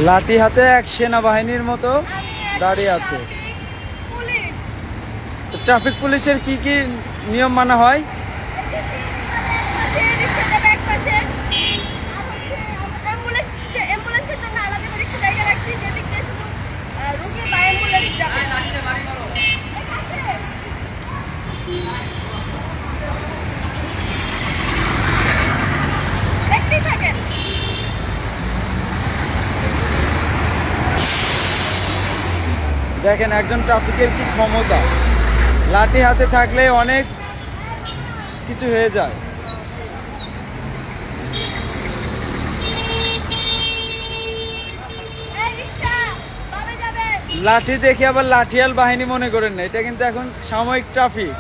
লাঠি হাতে এক সেনাবাহিনীর মতো দাঁড়িয়ে আছে। ট্রাফিক পুলিশের কি কি নিয়ম মানা হয়? দেখেন একজন ট্রাফিকের কি ক্ষমতা, লাঠি হাতে থাকলে অনেক কিছু হয়ে যায়। লাঠি দেখে আবার লাঠিয়াল বাহিনী মনে করেন না, এটা কিন্তু এখন সাময়িক ট্রাফিক।